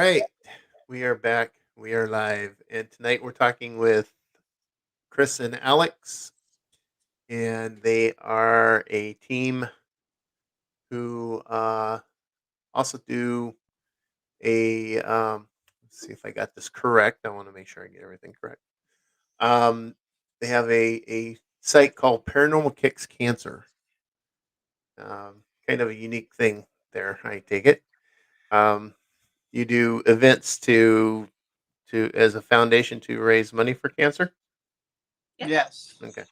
right. We are back. We are live. And tonight we're talking with Chris and Alex. And they are a team who also do let's see if I got this correct. I want to make sure I get everything correct. Um, they have a site called Paranormal Kicks Cancer. Kind of a unique thing there, I take it. Um, you do events to as a foundation to raise money for cancer? Yeah. Yes. Okay.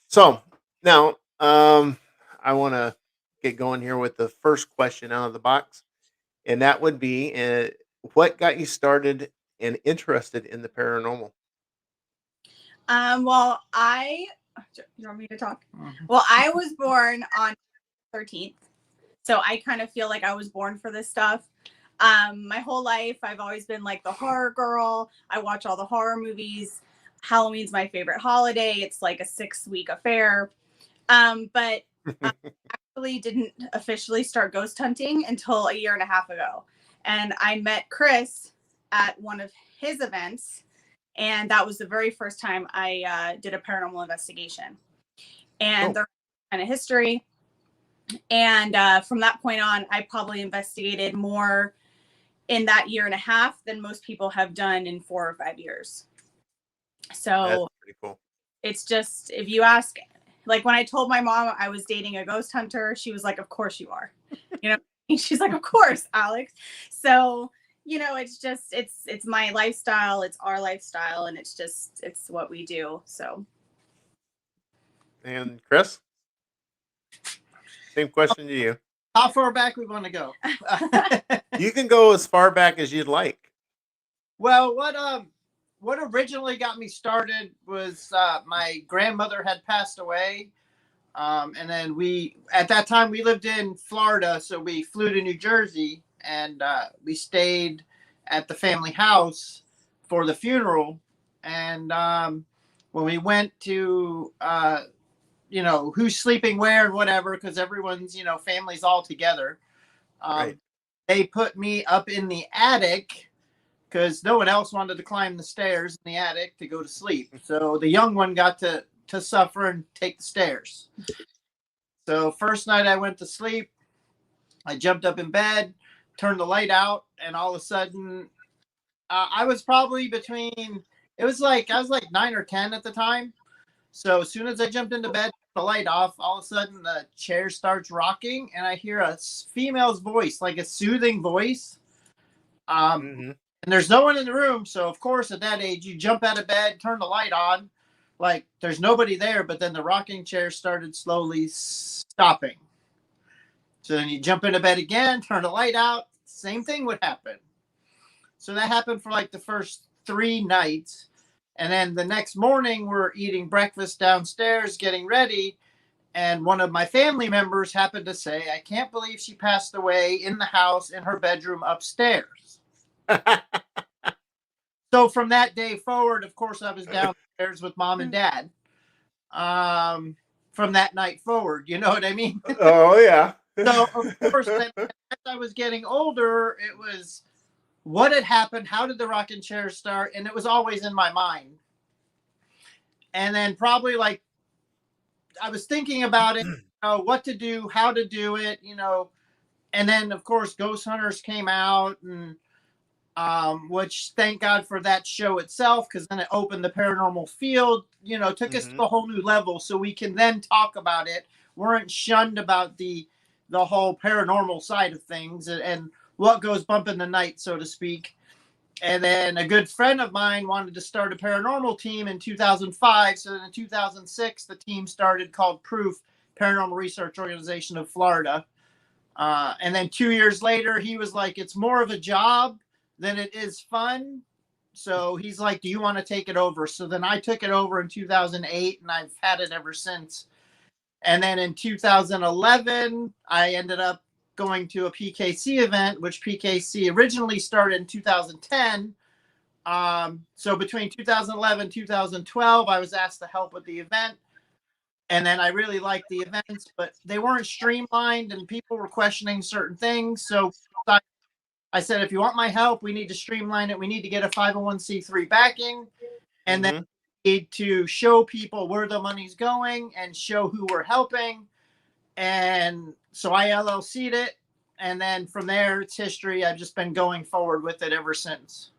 So now I want to get going here with the first question out of the box, and that would be what got you started and interested in the paranormal? Well, you want me to talk? Mhm. Well, I was born on 13th, so I kind of feel like I was born for this stuff. My whole life, I've always been like the horror girl. I watch all the horror movies. Halloween's my favorite holiday. It's like a 6-week affair. But I actually didn't officially start ghost hunting until a year and a half ago. And I met Chris at one of his events. And that was the very first time I did a paranormal investigation. And Oh, there's kind of history. And from that point on, I probably investigated more in that year and a half than most people have done in 4 or 5 years. that's So pretty cool. it's just, if you ask, like when I told my mom I was dating a ghost hunter, she was like, of course you are. You know, she's like, of course, Alex. So, it's just, it's my lifestyle, it's our lifestyle, and it's what we do. So And Chris, same question to you. How far back we want to go? You can go as far back as you'd like. Well, what originally got me started was my grandmother had passed away, and then at that time we lived in Florida, so we flew to New Jersey and we stayed at the family house for the funeral. And when we went to who's sleeping where and whatever, because everyone's family's all together. Right. Um, they put me up in the attic because no one else wanted to climb the stairs in the attic to go to sleep. So the young one got to suffer and take the stairs. So first night I went to sleep, I jumped up in bed, turned the light out, and all of a sudden, I was probably it was like, I was like 9 or 10 at the time. So as soon as I jumped into bed, the light off, all of a sudden the chair starts rocking and I hear a female's voice, like a soothing voice. Mm-hmm. And there's no one in the room. So of course at that age, you jump out of bed, turn the light on, like there's nobody there, but then the rocking chair started slowly stopping. So then you jump into bed again, turn the light out, same thing would happen. So that happened for like the first 3 nights. And then the next morning, we're eating breakfast downstairs, getting ready. And one of my family members happened to say, I can't believe she passed away in the house in her bedroom upstairs. So from that day forward, of course, I was downstairs with mom and dad. From that night forward, you know what I mean? Oh yeah. So, of course, then as I was getting older, it was what had happened? How did the rocking chair start? And it was always in my mind. And then probably like I was thinking about it, what to do, how to do it, and then of course Ghost Hunters came out, and which thank God for that show itself, because then it opened the paranormal field, took us to Hmm. a whole new level, so we can then talk about it. Weren't shunned about the whole paranormal side of things, and what goes bump in the night, so to speak. And then a good friend of mine wanted to start a paranormal team in 2005. So in 2006, the team started called Proof Paranormal Research Organization of Florida. And then 2 years later, he was like, it's more of a job than it is fun. So he's like, do you want to take it over? So then I took it over in 2008, and I've had it ever since. And then in 2011, I ended up going to a PKC event, which PKC originally started in 2010. So between 2011 2012, I was asked to help with the event. And then I really liked the events, but they weren't streamlined and people were questioning certain things. So I I said, if you want my help, we need to streamline it. We need to get a 501c3 backing, and then Mhm. we need to show people where the money's going and show who we're helping. And so I LLC'd it, and then from there it's history. I've just been going forward with it ever since.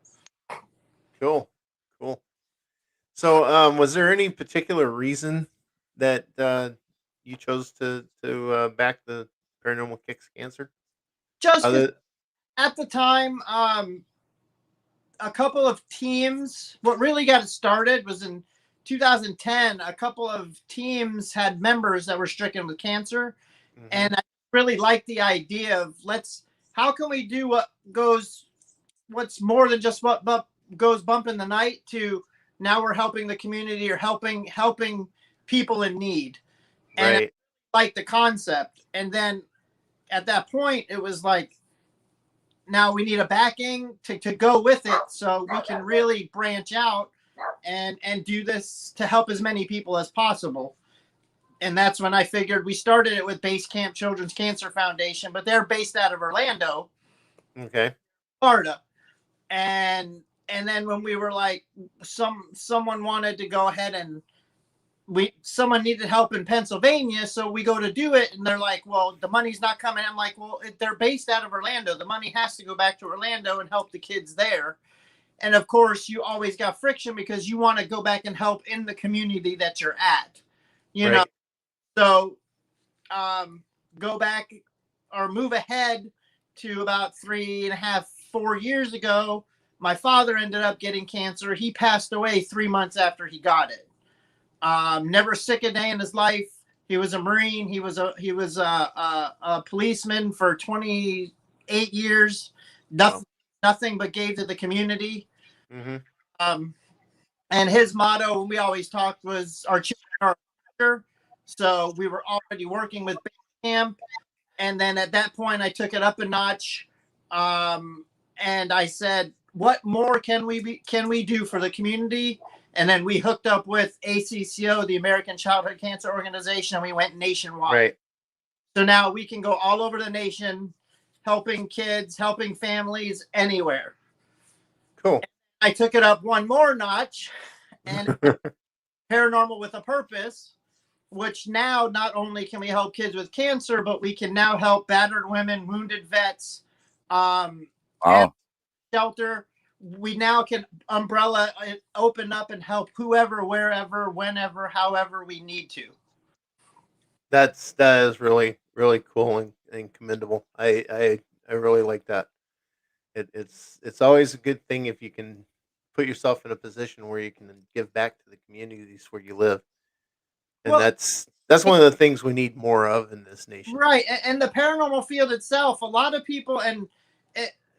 Cool. Cool. So, was there any particular reason that you chose to back the Paranormal Kicks Cancer? Just because Other, at the time, a couple of teams, what really got it started was in 2010. A couple of teams had members that were stricken with cancer, Mhm. and I really liked the idea of how can we do what's more than just what goes bump in the night, to now we're helping the community or helping people in need. And I Right. like the concept. And then at that point it was like, now we need a backing to go with it, so we can really branch out and do this to help as many people as possible. And that's when I figured, we started it with Base Camp Children's Cancer Foundation, but they're based out of Orlando, Okay. Florida. And then when we were like, someone wanted to go ahead and someone needed help in Pennsylvania, so we go to do it, and they're like, well, the money's not coming. I'm like, well, they're based out of Orlando. The money has to go back to Orlando and help the kids there. And of course, you always got friction because you want to go back and help in the community that you're at, you know. Right. So go back or move ahead to about 3.5, 4 years ago. My father ended up getting cancer. He passed away 3 months after he got it. Never sick a day in his life. He was a Marine. He was a policeman for 28 years. Wow. Nothing but gave to the community. Mhm. Um, and his motto, we always talked, was our children are our future. So we were already working with Base Camp. And then at that point, I took it up a notch. And I said, what more can we do for the community? And then we hooked up with ACCO, the American Childhood Cancer Organization, and we went nationwide. Right. So now we can go all over the nation, helping kids, helping families, anywhere. Cool. I took it up one more notch, and Paranormal with a Purpose, which now not only can we help kids with cancer, but we can now help battered women, wounded vets, and shelter. We now can umbrella open up and help whoever, wherever, whenever, however we need to. That is really really cool and commendable. I really like that. It's always a good thing if you can put yourself in a position where you can give back to the communities where you live, and Well, that's one of the things we need more of in this nation. right. And the paranormal field itself, a lot of people, and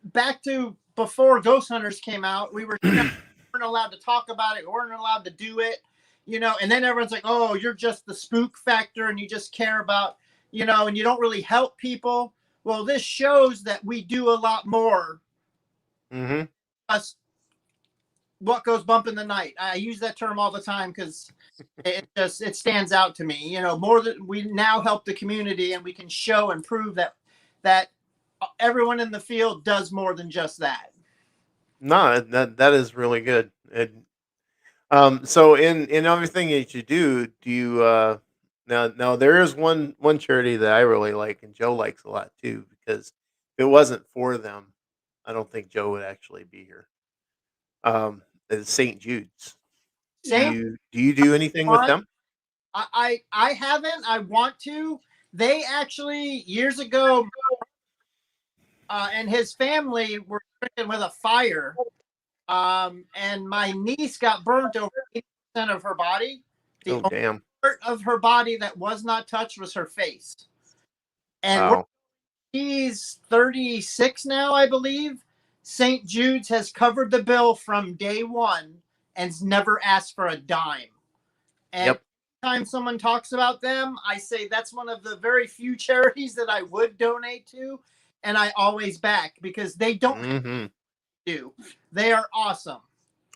back to before Ghost Hunters came out, we weren't allowed to talk about it, we weren't allowed to do it, and then everyone's like, oh, you're just the spook factor and you just care about, and you don't really help people. Well, this shows that we do a lot more. Mhm. Us, what goes bump in the night. I use that term all the time because it stands out to me. More than we now help the community, and we can show and prove that everyone in the field does more than just that. No, that is really good. So in everything that you do you now there is one charity that I really like and Joe likes a lot too, because if it wasn't for them, I don't think Joe would actually be here. It's St. Jude's. Same Do you do anything with one. them? I haven't. I want to. They actually years ago, and his family were stricken with a fire. And my niece got burnt over 80% of her body. The Oh only damn. part of her body that was not touched was her face. And Wow. she's 36 now, I believe. St. Jude's has covered the bill from day one and's never asked for a dime. And Yep. time someone talks about them, I say that's one of the very few charities that I would donate to, and I always back because they don't Mhm. do. They are awesome.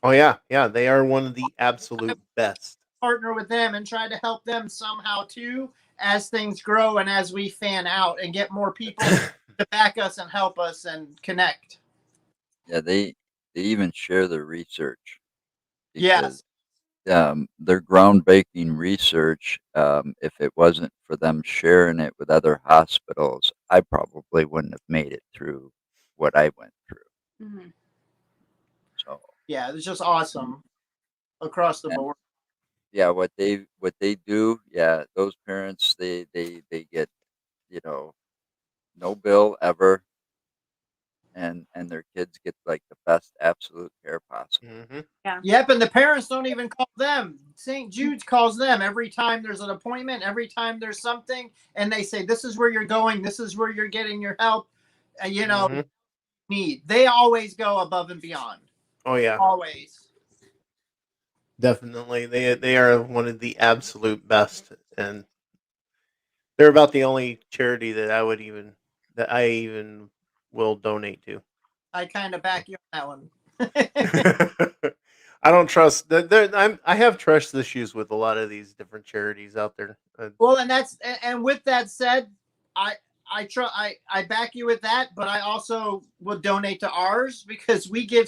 Oh yeah. Yeah, they are one of the absolute best. Partner with them and try to help them somehow too, as things grow and as we fan out and get more people to back us and help us and connect. Yeah, they even share their research Yes. because their groundbreaking research, if it wasn't for them sharing it with other hospitals, I probably wouldn't have made it through what I went through. Mhm. So Yeah, it's just awesome across the And- board. yeah, what they do, yeah, those parents they get, no bill ever, and their kids get like the best absolute care possible. Mm-hmm. Yep, and the parents don't even call them. St. Jude's calls them every time there's an appointment, every time there's something, and they say, "This is where you're going. This is where you're getting your help." Mhm. Need. They always go above and beyond. Oh yeah, Always. definitely. They are one of the absolute best, and they're about the only charity that I even will donate to. I kind of back you on that one. I don't trust I have trust issues with a lot of these different charities out there. Well, and with that said, I back you with that, but I also would donate to ours because we give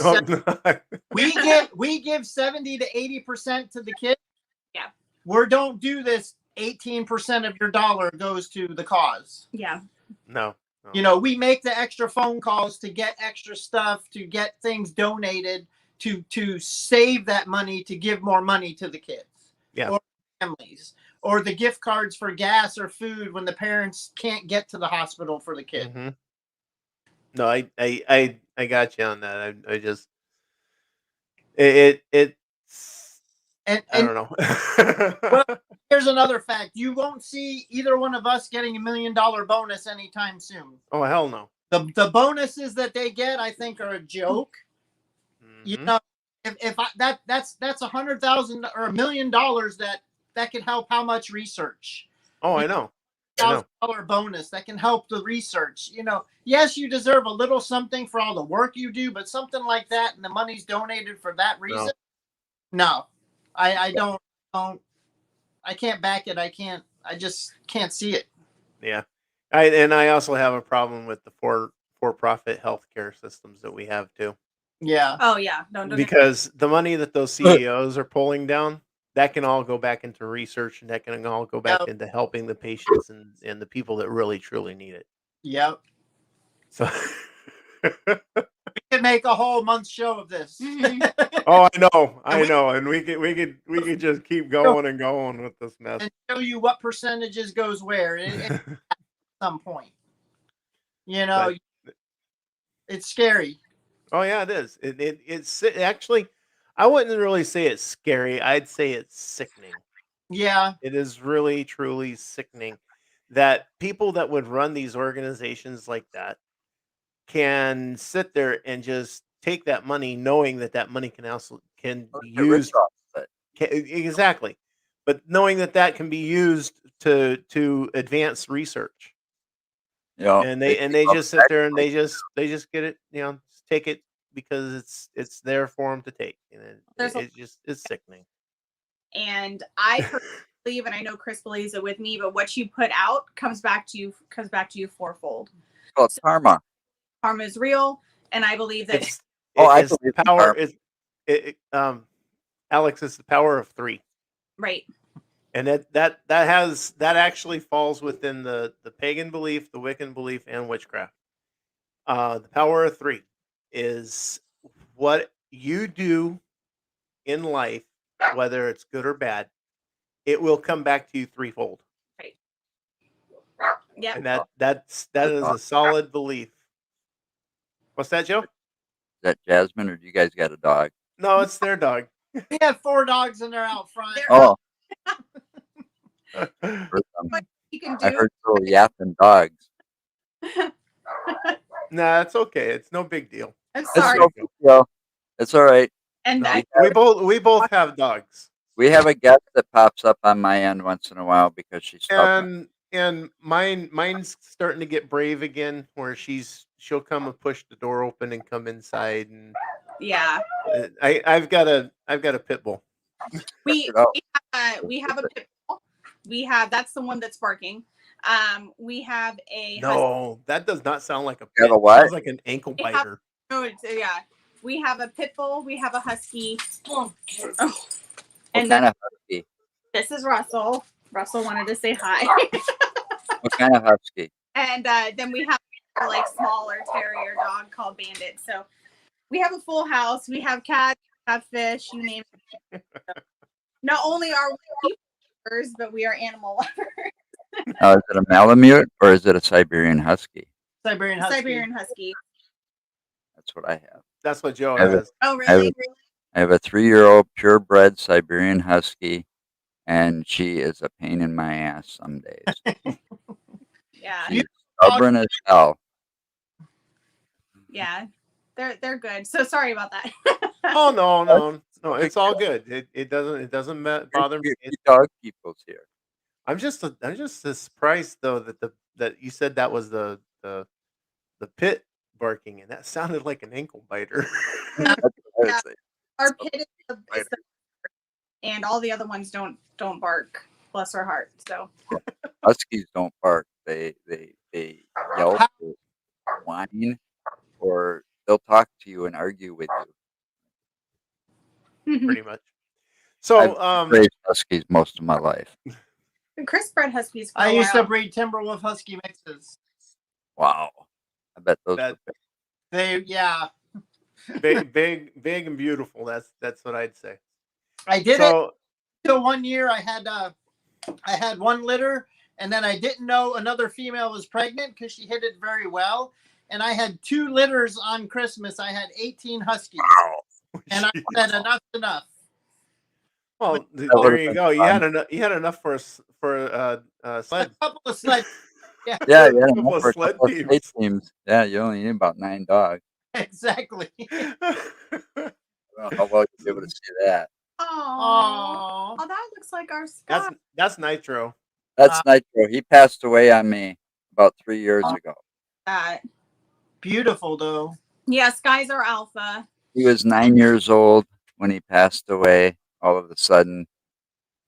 we give 70 to 80% to the kids. Yeah. We don't do this. 18% of your dollar goes to the cause. Yeah. No. We make the extra phone calls to get extra stuff, to get things donated, to save that money, to give more money to the kids. Yeah. Or families. Or the gift cards for gas or food when the parents can't get to the hospital for the kid. Mm-hmm. No, I got you on that. I just it's And I don't know. well, here's another fact: you won't see either one of us getting $1 million bonus anytime soon. Oh hell no. The bonuses that they get, I think, are a joke. Mhm. If that's $100,000 or $1 million that can help how much research? Oh, I know. I know. $1,000 bonus that can help the research. Yes, you deserve a little something for all the work you do, but something like that, and the money's donated for that reason. No, I don't. I can't back it. I just can't see it. Yeah. I also have a problem with the for-profit healthcare systems that we have too. Yeah. Oh yeah. No, don't get Because the money that those CEOs are pulling down, that can all go back into research and that can all go back Yep. into helping the patients and the people that really truly need it. Yep. So We could make a whole month show of this. Mhm. oh, I know, and we could just keep going and going with this mess. And show you what percentages goes where at some point. But- It's scary. Oh yeah, it is. It's actually, I wouldn't really say it's scary. I'd say it's sickening. Yeah. It is really truly sickening that people that would run these organizations like that can sit there and just take that money, knowing that that money can be Get rich used off of it. exactly, but knowing that that can be used to advance research, and they just sit there and they just get it, just take it because it's there for them to take, and There's a- it's sickening. And I personally believe, and I know Chris believes it with me, but what you put out comes back to you fourfold. It's called karma. Karma is real, and I believe that I It's the believe in power. karma. Alex, it's the power of three. right. And that actually falls within the pagan belief, the Wiccan belief, and witchcraft. The power of three is what you do in life, whether it's good or bad, it will come back to you threefold. Right. Yeah. And that is a solid belief. What's that, Joe? Is that Jasmine, or do you guys got a dog? No, it's their dog. We have 4 dogs and they're out front. Oh, No, You can I do. heard little yapping dogs. it's okay. It's no big deal. I'm It's sorry. no big deal. It's all right. And No, I, we both have dogs. We have a guest that pops up on my end once in a while because she's stubborn. And mine's starting to get brave again, where she'll come and push the door open and come inside, and yeah. I've got a pit bull. We it out. we have a pit bull. That's the one that's barking. We have a husky. No, that does not sound like a You have pit. a what? Sounds like an ankle We have- biter. Oh, yeah. We have a pit bull. We have a husky. Oh. What And kind then of husky? this is Russell. Russell wanted to say hi. What kind of husky? And then we have a like smaller terrier dog called Bandit. So we have a full house. We have cats, we have fish, you name it. So not only are we people lovers, but we are animal lovers. Is it a Malamute or is it a Siberian Husky? Siberian Husky. Siberian Husky. That's what I have. That's what Joe I have a- has. Oh, I have, really? I have a 3-year-old purebred Siberian Husky, and she is a pain in my ass some days. Yeah. She's stubborn as hell. Yeah. They're good. So sorry about that. Oh no, it's all good. It doesn't bother me. You dog people's here. I'm just surprised though that you said that was the pit barking, and that sounded like an ankle biter. That's what I Yeah. was saying. Our pit is the and all the other ones don't bark. Bless her heart. So Huskies don't bark. They yelp or whine, or they'll talk to you and argue with you. Pretty much. So I've raised Huskies most of my life. Chris bred Huskies for I a used to while. breed Timberwolf Husky mixes. Wow. I bet those That- were They, yeah. big and beautiful. That's what I'd say. I did it So till one year. I had one litter, and then I didn't know another female was pregnant because she hid it very well. And I had 2 litters on Christmas. I had 18 Huskies, and I said enough's enough. well, would've there you been go. You fun. had enough. You had enough for a sled. A couple of sleds. Yeah, A yeah. couple of For a sled couple of teams. state teams. Yeah, you only need about 9 dogs. Exactly. I don't know how well you'll be able to see that. Oh, Oh, that looks like our Scott. That's Nitro. That's Nitro. He passed away on me about 3 years ago. beautiful though. Yeah, Sky's our alpha. He was 9 years old when he passed away all of a sudden.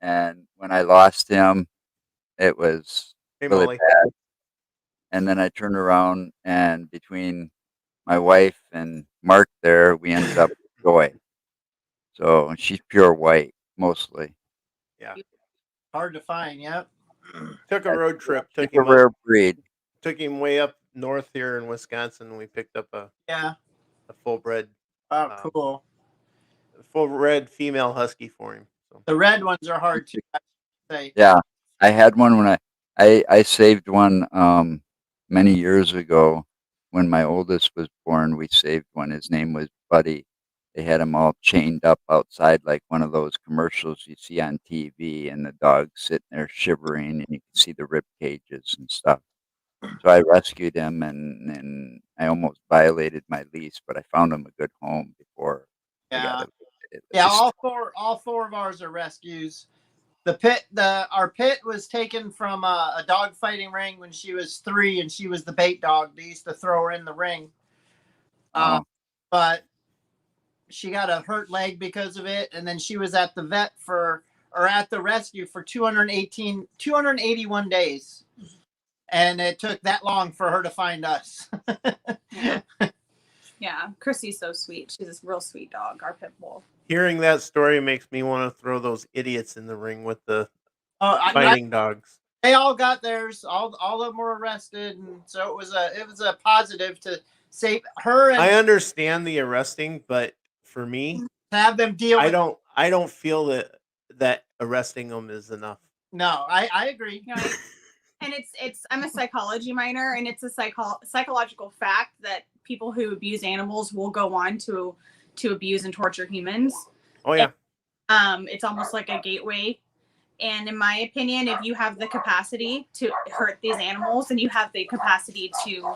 And when I lost him, it was Hey, really Molly. bad. And then I turned around, and between my wife and Mark there, we ended up with Joy. So she's pure white mostly. Yeah. Hard to find. Yep. Took a road trip. She's Took a him rare up, breed. took him way up north here in Wisconsin. And we picked up a Yeah. full bred Cool. female husky for him. So The red ones are hard to say. Yeah, I had one when I saved one many years ago when my oldest was born. We saved one. His name was Buddy. They had him all chained up outside like one of those commercials you see on TV, and the dog sitting there shivering, and you can see the rib cages and stuff. So I rescued him, and I almost violated my lease, but I found him a good home before I got Yeah. evicted. Yeah. All four of ours are rescues. Our pit was taken from a dog fighting ring when she was 3, and she was the bait dog. They used to throw her in the ring. Oh. But she got a hurt leg because of it, and then she was at the at the rescue for 281 days. And it took that long for her to find us. Yeah, Chrissy's so sweet. She's a real sweet dog, our pit bull. hearing that story makes me want to throw those idiots in the ring with the Oh, fighting dogs. they all got theirs. All of them were arrested, and so it was a positive to save her and I understand the arresting, but for me, to have them deal with. I don't feel that arresting them is enough. No, I agree. You know, and it's I'm a psychology minor, and it's a psychological fact that people who abuse animals will go on to abuse and torture humans. Oh yeah. It's almost like a gateway. And in my opinion, if you have the capacity to hurt these animals, then you have the capacity to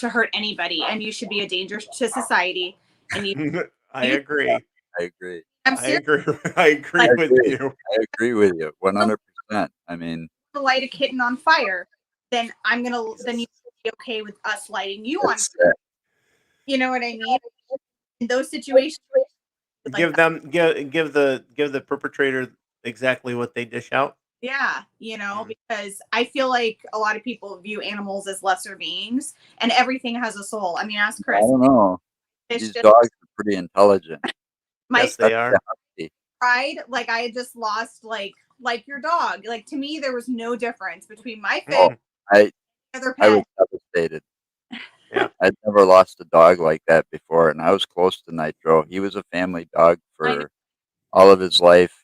hurt anybody, and you should be a danger to society. And I agree. I agree. I'm I serious. agree. I agree with you. I agree with you 100%. I mean, To light a kitten on fire, then you should be okay with us lighting you on it's, fire. You know what I mean? In those situations, like Give the perpetrator exactly what they dish out. Yeah, you know, Mhm. because I feel like a lot of people view animals as lesser beings, and everything has a soul. I mean, ask I Chris. don't know. It's These just dogs are pretty intelligent. my Yes, they Especially are. a husky. pride. Like I had just lost like your dog. Like to me, there was no difference between my fish Oh, Mhm. I and other I was pet. devastated. Yeah. I'd never lost a dog like that before, and I was close to Nitro. He was a family dog I know. for all of his life.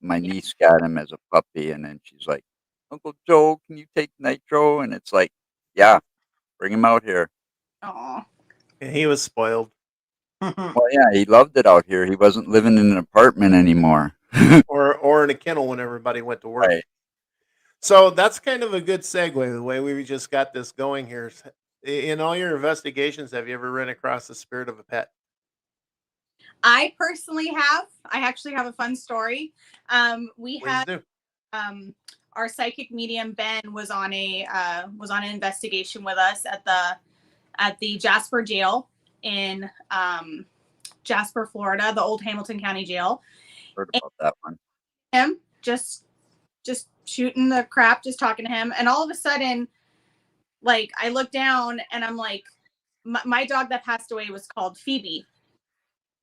My Yeah. niece got him as a puppy, and then she's like, "Uncle Joe, can you take Nitro?" And it's like, "Yeah, bring him out here." Aw. And he was spoiled, Well, yeah, he loved it out here. He wasn't living in an apartment anymore. or in a kennel when everybody went to work. Right. So that's kind of a good segue. The way we just got this going here. In all your investigations, have you ever run across the spirit of a pet? I personally have. I actually have a fun story. We Please had do. um, our psychic medium Ben was on an investigation with us at the Jasper jail in Jasper, Florida, the old Hamilton County Jail. Heard about that one. Him just shooting the crap, just talking to him, and all of a sudden, like I look down and I'm like, my dog that passed away was called Phoebe,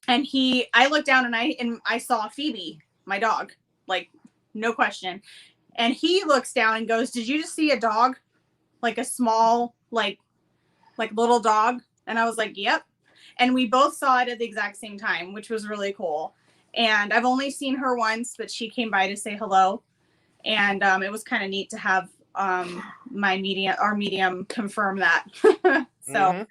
and I looked down and I saw Phoebe, my dog, like no question, and he looks down and goes, "Did you just see a dog, like a small like little dog?" And I was like, "Yep." And we both saw it at the exact same time, which was really cool. And I've only seen her once, but she came by to say hello, and it was kind of neat to have our medium confirm that. So Hmm.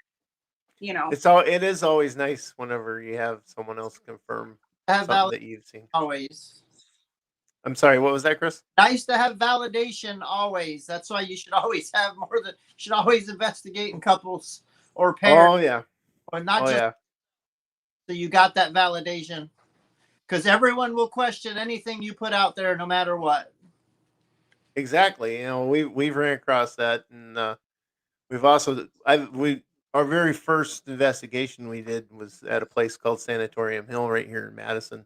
you know, It is always nice whenever you have someone else confirm Have something validation that you've seen. always. I'm sorry, what was that, Chris? Nice to have validation always. That's why you should always have more than should always investigate in couples or pairs, Oh yeah. or not Oh just yeah. so you got that validation. Because everyone will question anything you put out there, no matter what. Exactly. You know, we've ran across that, and we've also we our very first investigation we did was at a place called Sanatorium Hill right here in Madison,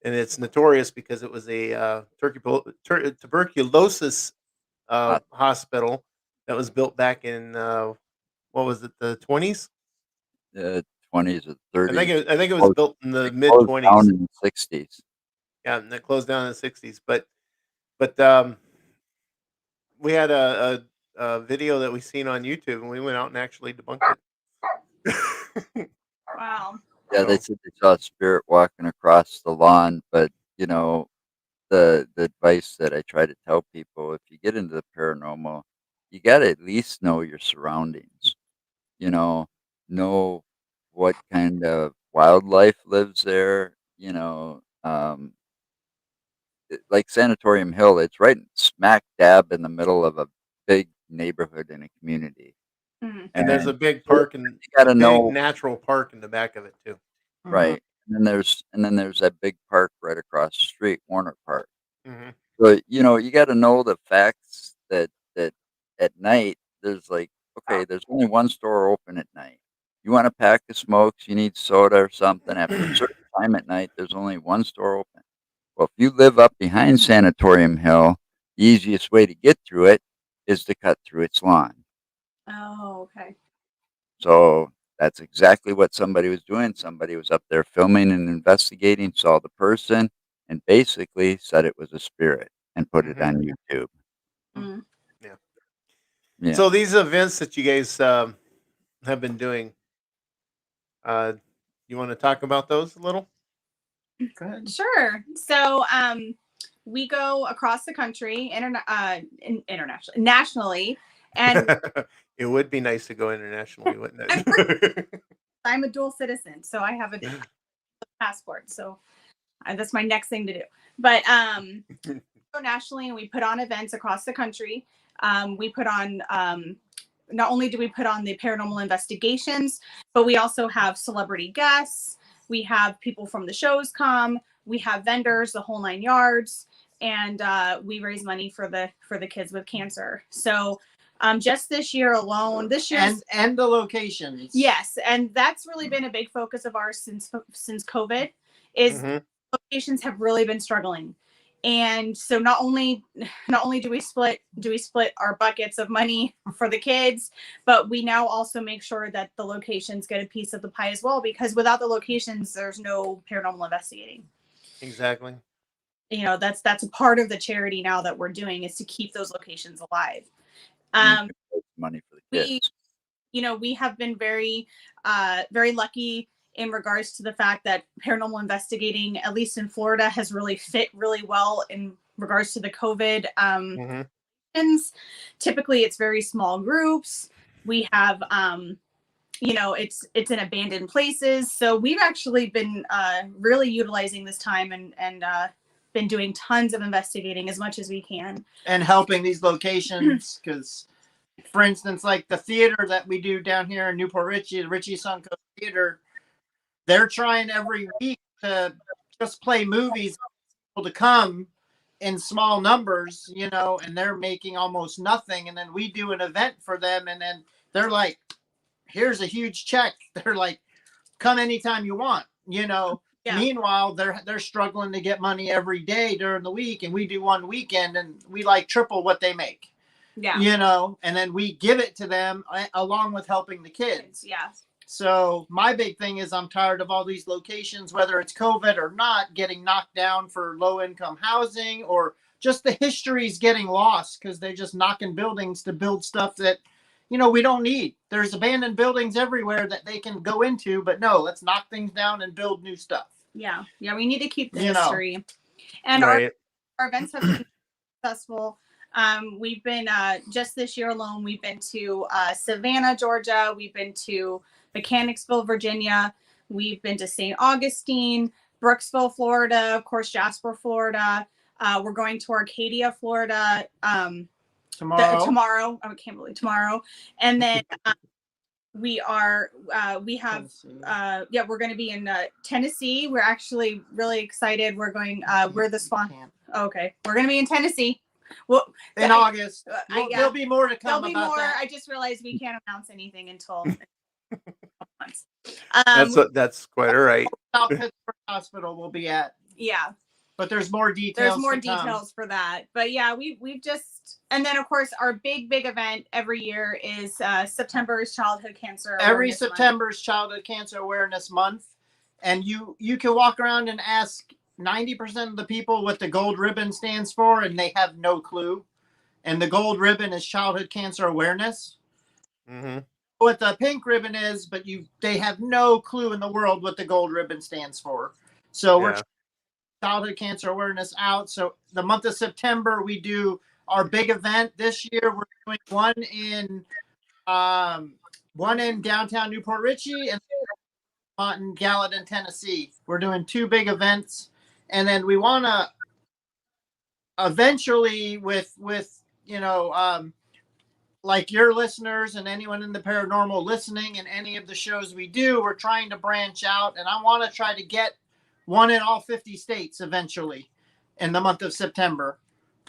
and it's notorious because it was a tuberculosis Uh, hospital that was built back in what was it, the 20s? the 20s or 30s. I think it was Closed, built in the it mid closed down 20s. in the 60s. Yeah, and it closed down in the 60s. But we had a video that we seen on YouTube, and we went out and actually debunked it. wow. Yeah, they So, said they saw a spirit walking across the lawn, but you know, the advice that I try to tell people, if you get into the paranormal, you got to at least know your surroundings. You know what kind of wildlife lives there. Like Sanatorium Hill, it's right smack dab in the middle of a big neighborhood and a community, Mhm. and there's a and big so park and you got a to big know. natural park in the back of it too. Mhm. Right. And then there's that big park right across the street, Warner Park. Hmm. But, you gotta know the facts that at night, there's like, okay, there's only one store open at night. You want a pack of smokes, you need soda or something, after a certain time at night, there's only one store open. Well, if you live up behind Sanatorium Hill, the easiest way to get through it is to cut through its lawn. Oh, okay. So that's exactly what somebody was doing. Somebody was up there filming and investigating, saw the person, and basically said it was a spirit and put it Hmm. on YouTube. Mm. Yeah. Yeah. So these events that you guys have been doing, you want to talk about those a little? Go ahead. Sure. So we go across the country, internationally, nationally, and It would be nice to go internationally, wouldn't I'm, it? I'm a dual citizen, so I have a passport. So that's my next thing to do. But go nationally, and we put on events across the country. We put on not only do we put on the paranormal investigations, but we also have celebrity guests. We have people from the shows come. We have vendors, the whole nine yards, and we raise money for the kids with cancer. So just this year alone, And the locations. yes, and that's really been a big focus of ours since COVID. Is Hmm. locations have really been struggling. And so not only do we split our buckets of money for the kids, but we now also make sure that the locations get a piece of the pie as well, because without the locations, there's no paranormal investigating. Exactly. You know, that's a part of the charity now that we're doing, is to keep those locations alive. Money for the We, kids. you know, we have been very lucky in regards to the fact that paranormal investigating, at least in Florida, has really fit really well in regards to the COVID. Typically, it's very small groups. We have, you know, it's in abandoned places. So we've actually been really utilizing this time and been doing tons of investigating as much as we can. And helping these locations, because, for instance, like the theater that we do down here in Newport Richey, the Richie Suncoast Theater, they're trying every week to just play movies to come in small numbers, you know, and they're making almost nothing. And then we do an event for them, and then they're like, here's a huge check. They're like, come anytime you want, you know. Yeah. Meanwhile, they're struggling to get money every day during the week, and we do one weekend and we like triple what they make. Yeah. You know, and then we give it to them along with helping the kids. Yeah. So my big thing is I'm tired of all these locations, whether it's COVID or not, getting knocked down for low income housing, or just the history's getting lost because they're just knocking buildings to build stuff that, you know, we don't need. There's abandoned buildings everywhere that they can go into, but no, let's knock things down and build new stuff. Yeah. Yeah. We need to keep the history. And right. our events have been successful. We've been, just this year alone, we've been to Savannah, Georgia. We've been to Mechanicsville, Virginia. We've been to St. Augustine, Brooksville, Florida, of course, Jasper, Florida. We're going to Arcadia, Florida, tomorrow. I can't believe tomorrow. And then we're going to be in Tennessee. We're actually really excited. We're going, we're the sponsor. Okay. We're going to be in Tennessee. Well, in August. There'll be more to come. There'll be more. That. I just realized we can't announce anything until months. That's quite all right. South Pittsburgh Hospital will be at. Yeah. But there's more details. There's more details for that. But yeah, we've just, and then of course our big event every year is September's Childhood Cancer Awareness Every September's Childhood Cancer Awareness Month. And you can walk around and ask 90% of the people what the gold ribbon stands for, and they have no clue. And the gold ribbon is childhood cancer awareness. Mm-hmm. What the pink ribbon is, but they have no clue in the world what the gold ribbon stands for. So we're childhood cancer awareness out. So the month of September, we do our big event. This year, we're doing one in downtown Newport Richey and one in Gallatin, Tennessee. We're doing two big events. And then we want to eventually with you know, like your listeners and anyone in the paranormal listening and any of the shows we do, we're trying to branch out. And I want to try to get one in all 50 states eventually in the month of September.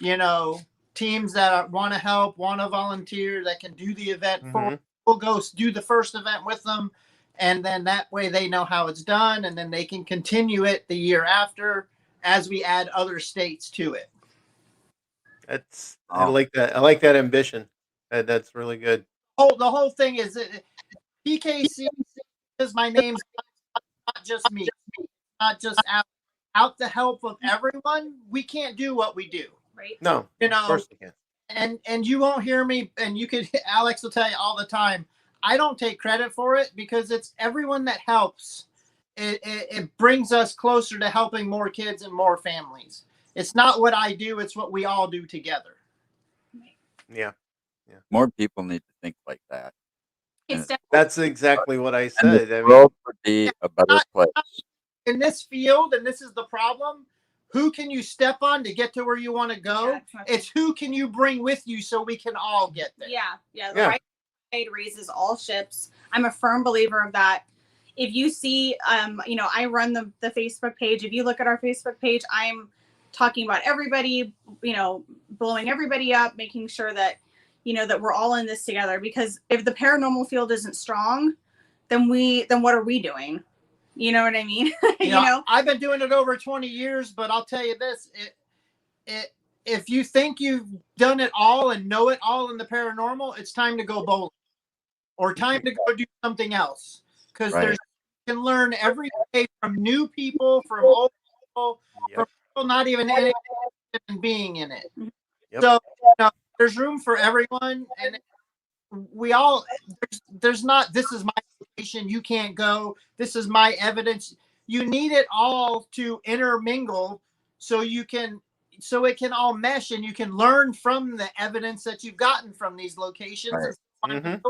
You know, teams that want to help, want to volunteer, that can do the event for. We'll go do the first event with them. And then that way they know how it's done. And then they can continue it the year after as we add other states to it. I like that. I like that ambition. That's really good. Oh, the whole thing is PKC is my name, not just me, not just out the help of everyone. We can't do what we do. Right. No, you know, of course we can. And you won't hear me, and you could, Alex will tell you all the time, I don't take credit for it because it's everyone that helps. It brings us closer to helping more kids and more families. It's not what I do, it's what we all do together. Yeah. More people need to think like that. That's exactly what I said. The world would be a better place. In this field, and this is the problem, who can you step on to get to where you want to go? It's who can you bring with you so we can all get there. Yeah. The right side raises all ships. I'm a firm believer of that. If you see, you know, I run the Facebook page. If you look at our Facebook page, I'm talking about everybody, you know, blowing everybody up, making sure that, you know, that we're all in this together. Because if the paranormal field isn't strong, then what are we doing? You know what I mean? you know, I've been doing it over 20 years, but I'll tell you this, if you think you've done it all and know it all in the paranormal, it's time to go bowling or time to go do something else, because Right. you can learn every day from new people, from old people, from Yep. people not even interested in being in it. Yep. So there's room for everyone, and we all there's not, this is my location, you can't go, this is my evidence. You need it all to intermingle so it can all mesh, and you can learn from the evidence that you've gotten from these locations. Right. Mhm.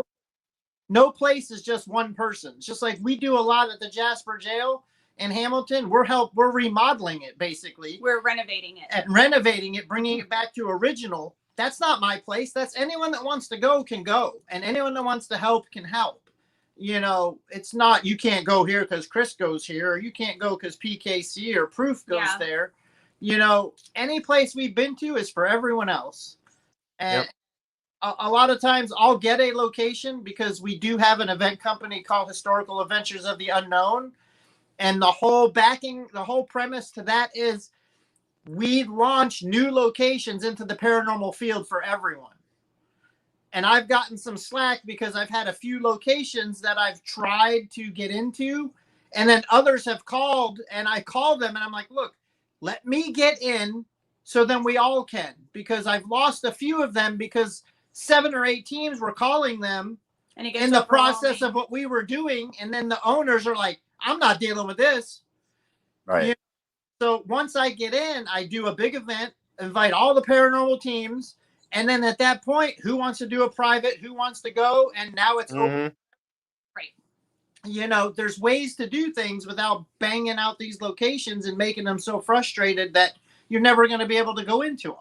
No place is just one person. It's just like we do a lot at the Jasper Jail in Hamilton. We're remodeling it, basically. We're renovating it. And renovating it, bringing it back to original. That's not my place. That's anyone that wants to go can go, and anyone that wants to help can help. It's not, you can't go here because Chris goes here, or you can't go because PKC or Proof goes there. Any place we've been to is for everyone else. And a lot of times I'll get a location because we do have an event company called Historical Adventures of the Unknown. And the whole premise to that is we launch new locations into the paranormal field for everyone. And I've gotten some slack because I've had a few locations that I've tried to get into, and then others have called, and I call them and I'm like, look, let me get in so then we all can, because I've lost a few of them because 7 or 8 teams were calling them And it gets in the process overwhelming. of what we were doing. And then the owners are like, I'm not dealing with this. Right. So once I get in, I do a big event, invite all the paranormal teams. And then at that point, who wants to do a private, who wants to go? And now it's open. Right. There's ways to do things without banging out these locations and making them so frustrated that you're never going to be able to go into them.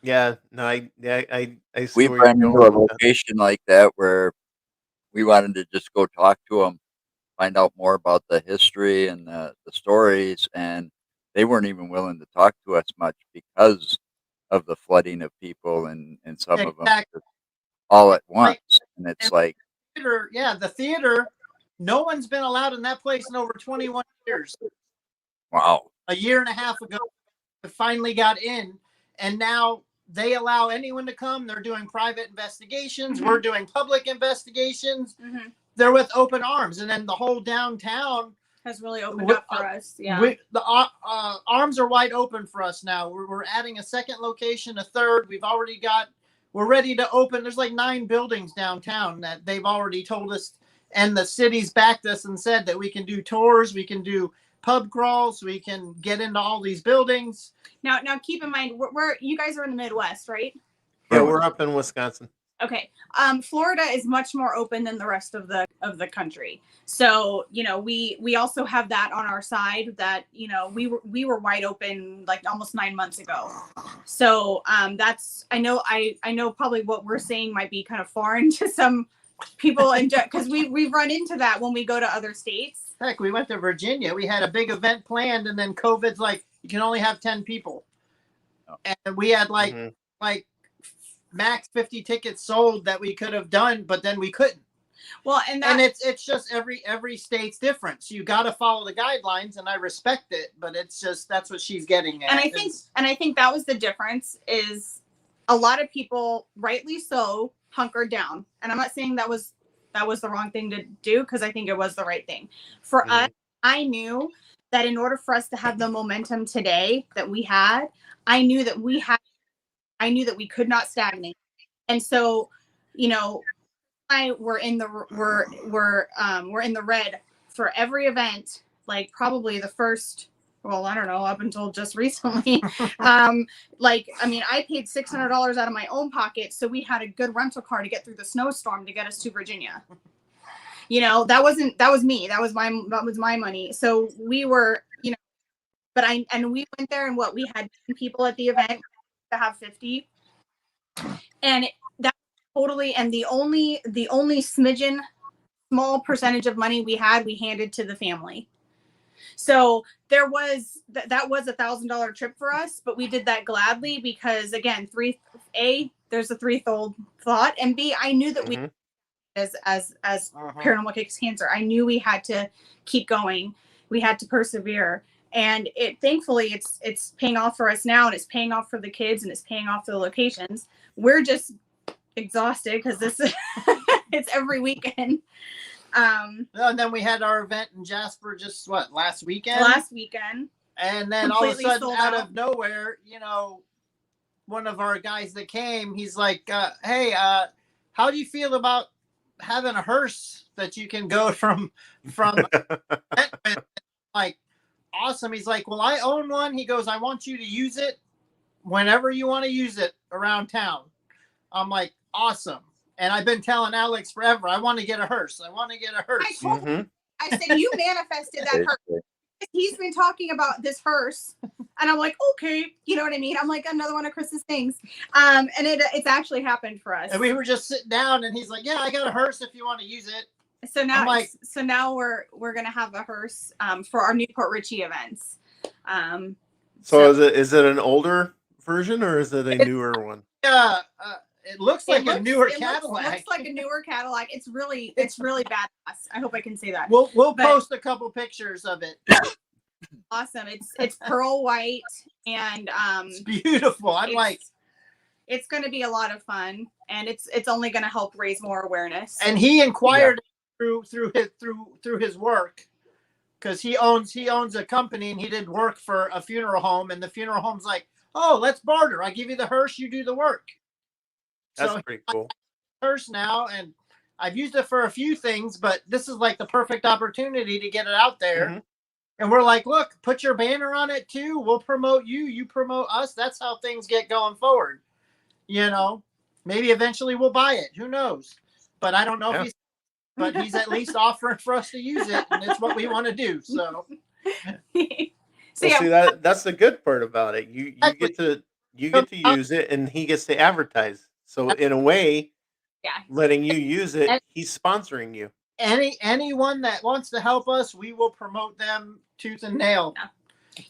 Yeah. No, I see We've where you're run into going a with that. location like that where we wanted to just go talk to them, find out more about the history and the stories, and they weren't even willing to talk to us much because of the flooding of people and some of them Exactly. all at once. And it's And like, the theater, no one's been allowed in that place in over 21 years. wow. A year and a half ago, it finally got in, and now they allow anyone to come. They're doing private investigations. Mhm. We're doing public investigations. Mm-hmm. They're with open arms, and then the whole downtown Has really opened up for us. Yeah. the arms are wide open for us now. We're adding a second location, a third. We're ready to open. There's like 9 buildings downtown that they've already told us, and the city's backed us and said that we can do tours, we can do pub crawls, we can get into all these buildings. Now keep in mind, you guys are in the Midwest, right? Yeah, we're up in Wisconsin. Okay. Florida is much more open than the rest of the country. So, we also have that on our side that, we were wide open like almost 9 months ago. So, that's, I know probably what we're saying might be kind of foreign to some people, and because we've run into that when we go to other states. Heck, we went to Virginia. We had a big event planned, and then COVID's like, you can only have 10 people. And we had like max 50 tickets sold that we could have done, but then we couldn't. Well, and it's just every state's different. So you got to follow the guidelines, and I respect it, but it's just, that's what she's getting at. And I think that was the difference, is a lot of people, rightly so, hunkered down. And I'm not saying that was the wrong thing to do, because I think it was the right thing. For us, I knew that in order for us to have the momentum today that we had, I knew that we could not stagnate. And so, we're in the red for every event, like probably the first, well, I don't know, up until just recently. I paid $600 out of my own pocket, so we had a good rental car to get through the snowstorm to get us to Virginia. That was me. That was my money. So we were, and we went there, and we had 10 people at the event to have 50. And that totally, and the only smidgen small percentage of money we handed to the family. So there was that was $1,000 trip for us, but we did that gladly because, again, there's a threefold thought, and B, I knew that we, as Paranormal Kicks Cancer, I knew we had to keep going. We had to persevere. And thankfully it's paying off for us now, and it's paying off for the kids, and it's paying off for the locations. We're just exhausted because this is it's every weekend. And then we had our event in Jasper just last weekend? Last weekend. And then all of a Completely sudden, sold out out. of nowhere, one of our guys that came, he's like, hey, how do you feel about having a hearse that you can go from like, awesome. He's like, well, I own one. He goes, I want you to use it whenever you want to use it around town. I'm like, awesome. And I've been telling Alex forever, I want to get a hearse. I want to get a hearse. I told him, I said, you manifested that hearse. He's been talking about this hearse, and I'm like, okay, you know what I mean? I'm like, another one of Chris's things. And it's actually happened for us. And we were just sitting down, and he's like, yeah, I got a hearse if you want to use it. So now we're gonna have a hearse for our Newport Richie events. So is it an older version or is it a newer one? It looks like a newer Cadillac. It looks like a newer Cadillac. It's really badass. I hope I can say that. We'll post a couple pictures of it. Awesome. It's pearl white, and it's beautiful. It's going to be a lot of fun, and it's only going to help raise more awareness. And he inquired through his work, because he owns a company, and he did work for a funeral home, and the funeral home's like, oh, let's barter. I give you the hearse, you do the work. That's pretty cool. Hearse now, and I've used it for a few things, but this is like the perfect opportunity to get it out there. Mm-hmm. And we're like, look, put your banner on it too. We'll promote you. You promote us. That's how things get going forward. Maybe eventually we'll buy it. Who knows? But I don't know if he's at least offering for us to use it, and it's what we want to do. So, see, that's the good part about it. You get to use it, and he gets to advertise. So in a way, letting you use it, he's sponsoring you. Anyone that wants to help us, we will promote them tooth and nail.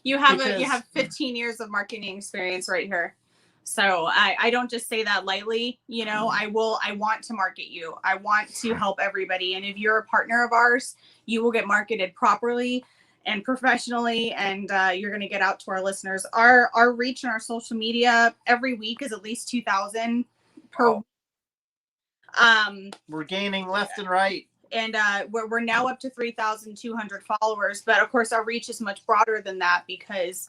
You have 15 years of marketing experience right here. So I don't just say that lightly. I want to market you. I want to help everybody. And if you're a partner of ours, you will get marketed properly and professionally, and you're going to get out to our listeners. Our reach on our social media every week is at least 2,000 per. We're gaining left and right. And we're now up to 3,200 followers, but of course our reach is much broader than that because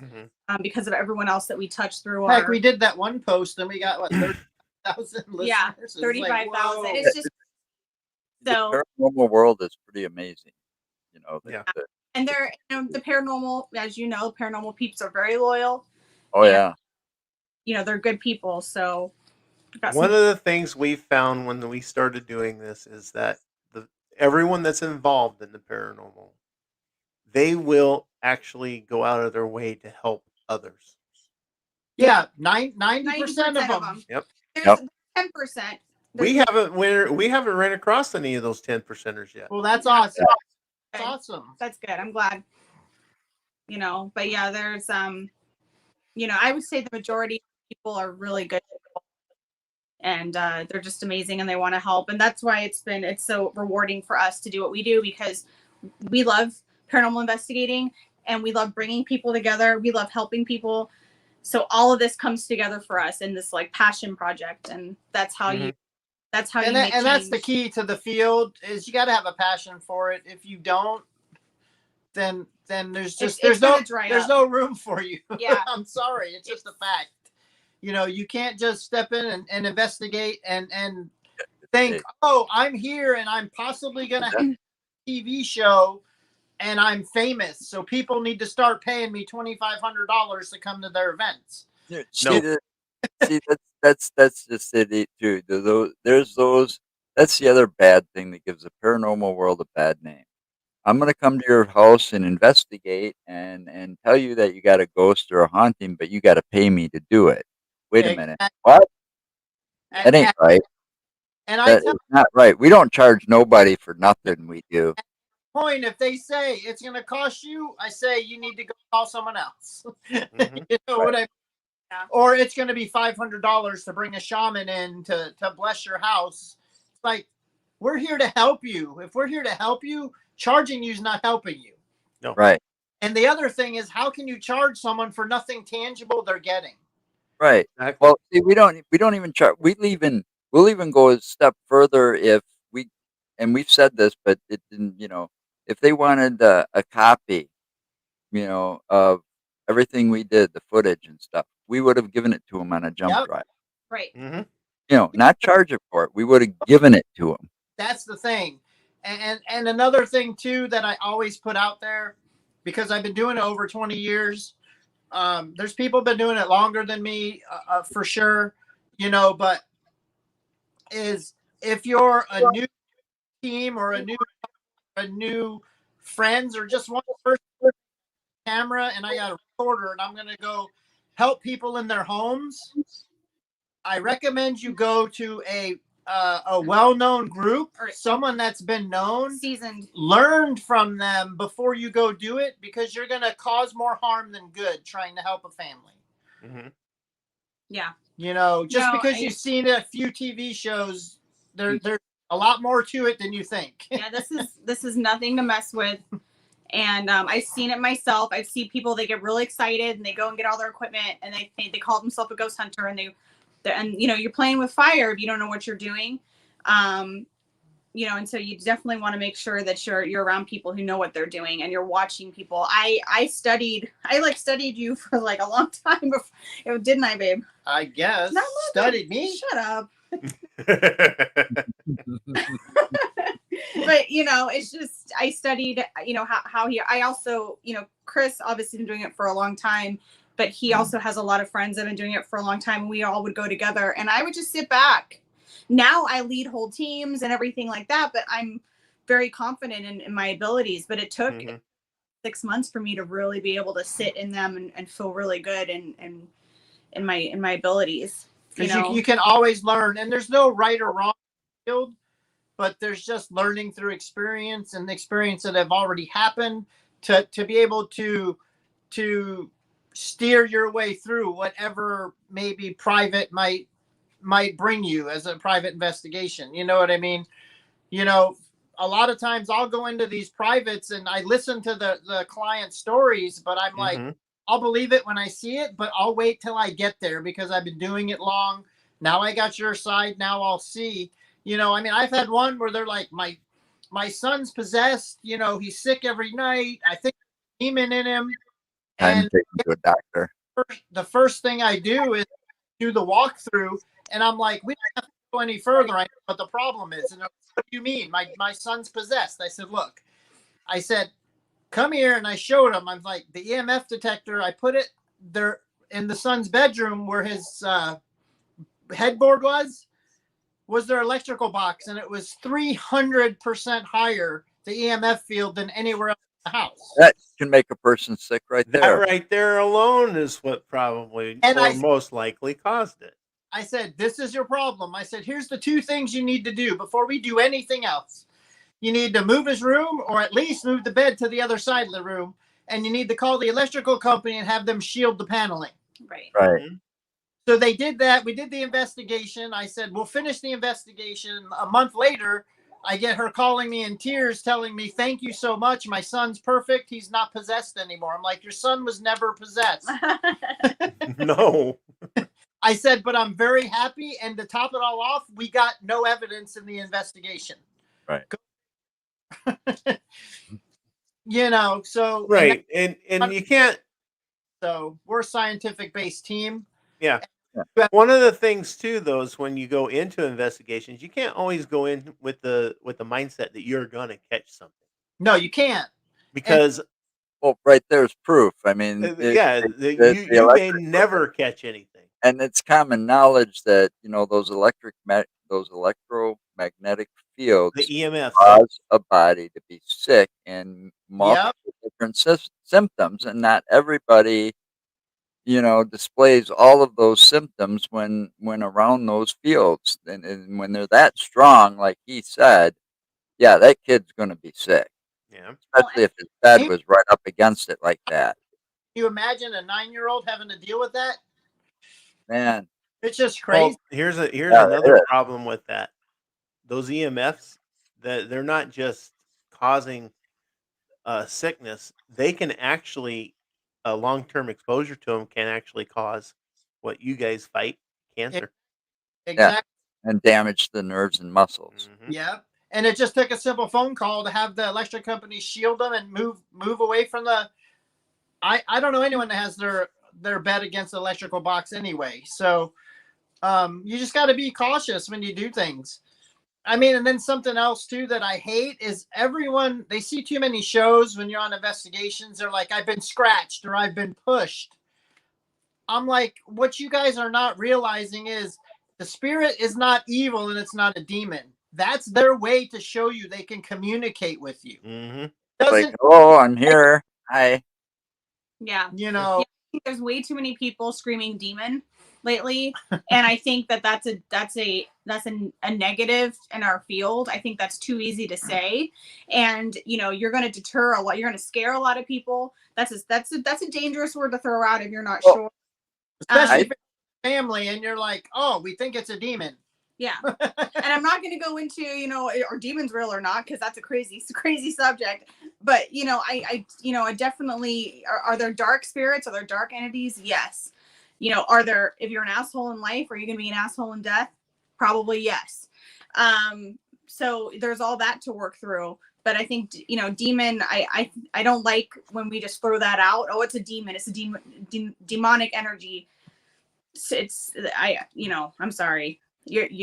of everyone else that we touch through. Heck, we did that one post and we got 30,000 listeners. Yeah, 35,000. It's just so. The paranormal world is pretty amazing, And they're the paranormal, as you know, paranormal peeps are very loyal. Oh yeah. They're good people. So one of the things we found when we started doing this is that everyone that's involved in the paranormal, they will actually go out of their way to help others. Yeah, 90% of them. Yep. There's 10%. We haven't ran across any of those 10%ers yet. Well, that's awesome. That's awesome. That's good. I'm glad. But yeah, there's I would say the majority of people are really good people. And they're just amazing, and they want to help. And that's why it's so rewarding for us to do what we do, because we love paranormal investigating and we love bringing people together. We love helping people. So all of this comes together for us in this passion project. And that's how that's the key to the field is you got to have a passion for it. If you don't, then there's no room for you. Yeah. I'm sorry. It's just a fact. You can't just step in and investigate and think, oh, I'm here and I'm possibly going to have a TV show and I'm famous, so people need to start paying me $2,500 to come to their events. See, that's just it too. There's those. That's the other bad thing that gives the paranormal world a bad name. I'm going to come to your house and investigate and tell you that you got a ghost or a haunting, but you got to pay me to do it. Wait a minute. What? That ain't right. And that's not right. We don't charge nobody for nothing we do. Point, if they say it's going to cost you, I say you need to go call someone else. What I mean? Yeah. Or it's going to be $500 to bring a shaman in to bless your house. It's like, we're here to help you. If we're here to help you, charging you is not helping you. No. Right. And the other thing is, how can you charge someone for nothing tangible they're getting? Right. Exactly. Well, see, we don't even charge. We'll even go a step further if we, and we've said this, but it didn't. If they wanted a copy, of everything we did, the footage and stuff, we would have given it to them on a jump Yep. drive. Right. Mm-hmm. Not charge it for it. We would have given it to them. That's the thing. And another thing too that I always put out there, because I've been doing it over 20 years. There's people been doing it longer than me, for sure, but is if you're a new team or a new friends or just one person camera and I got a recorder and I'm going to go help people in their homes, I recommend you go to a well-known group or someone that's been known, Seasoned. learned from them before you go do it, because you're going to cause more harm than good trying to help a family. Mm-hmm. Yeah. Because you've seen a few TV shows, there's a lot more to it than you think. Yeah, this is nothing to mess with. And I've seen it myself. I've seen people, they get really excited and they go and get all their equipment and they call themselves a ghost hunter and you're playing with fire if you don't know what you're doing. And so you definitely want to make sure that you're around people who know what they're doing and you're watching people. I studied you for like a long time before, didn't I, babe? I guess. Studied me? Shut up. But it's just, I studied how he, I also, Chris obviously been doing it for a long time, but he also has a lot of friends that have been doing it for a long time. We all would go together and I would just sit back. Now I lead whole teams and everything like that, but I'm very confident in my abilities. But it took 6 months for me to really be able to sit in them and feel really good and in my abilities. You can always learn, and there's no right or wrong field, but there's just learning through experience and the experience that have already happened to be able to steer your way through whatever maybe private might bring you as a private investigation. You know what I mean? A lot of times I'll go into these privates and I listen to the client stories, but I'm like, I'll believe it when I see it, but I'll wait till I get there because I've been doing it long. Now I got your side. Now I'll see. I've had one where they're like, my son's possessed. He's sick every night. I think there's a demon in him. Time to take him to a doctor. The first thing I do is do the walkthrough, and I'm like, we don't have to go any further. I know what the problem is. And they're like, what do you mean? My son's possessed. I said, look, come here, and I showed him. I'm like, the EMF detector, I put it there in the son's bedroom where his headboard was their electrical box, and it was 300% higher, the EMF field, than anywhere else in the house. That can make a person sick right there. That right there alone is what probably most likely caused it. I said, this is your problem. I said, here's the two things you need to do before we do anything else. You need to move his room, or at least move the bed to the other side of the room. And you need to call the electrical company and have them shield the paneling. Right. Mm-hmm. So they did that. We did the investigation. I said, we'll finish the investigation. A month later, I get her calling me in tears, telling me, thank you so much. My son's perfect. He's not possessed anymore. I'm like, your son was never possessed. No. I said, but I'm very happy. And to top it all off, we got no evidence in the investigation. Right. So right. And you can't. So we're a scientific based team. Yeah. One of the things too, though, is when you go into investigations, you can't always go in with the mindset that you're gonna catch something. No, you can't. Because right there's proof. I mean, you may never catch anything. And it's common knowledge that those electromagnetic fields, the EMF, cause a body to be sick in multiple different symptoms, and not everybody displays all of those symptoms when around those fields, and when they're that strong, like he said, yeah, that kid's going to be sick. Yeah, especially if his bed was right up against it like that. Can you imagine a 9-year-old having to deal with that? Man, it's just crazy. Well, here's another problem with that. Those EMFs, that they're not just causing sickness, they can actually long-term exposure to them can actually cause what you guys fight, cancer. Exactly. And damage the nerves and muscles. Mhm. Yeah. And it just took a simple phone call to have the electric company shield them and move away from the. I don't know anyone that has their bed against the electrical box anyway. So you just got to be cautious when you do things. I mean, and then something else too that I hate is everyone, they see too many shows when you're on investigations. They're like, I've been scratched or I've been pushed. I'm like, what you guys are not realizing is the spirit is not evil and it's not a demon. That's their way to show you they can communicate with you. Mhm. Doesn't, Like, oh, I'm here. Hi. Yeah. you know, I think there's way too many people screaming demon lately, and I think that's a negative in our field. I think that's too easy to say, and you're going to deter a lot. You're going to scare a lot of people. That's a dangerous word to throw out if you're not Well, sure. especially I- if it's family and you're like, oh, we think it's a demon. Yeah, and I'm not going to go into are demons real or not, because that's a crazy subject. But I definitely are there dark spirits? Are there dark entities? Yes. Are there, if you're an asshole in life, are you going to be an asshole in death? Probably yes. So there's all that to work through. But I think demon. I don't like when we just throw that out. Oh, it's a demon. It's a demonic energy. I'm sorry. I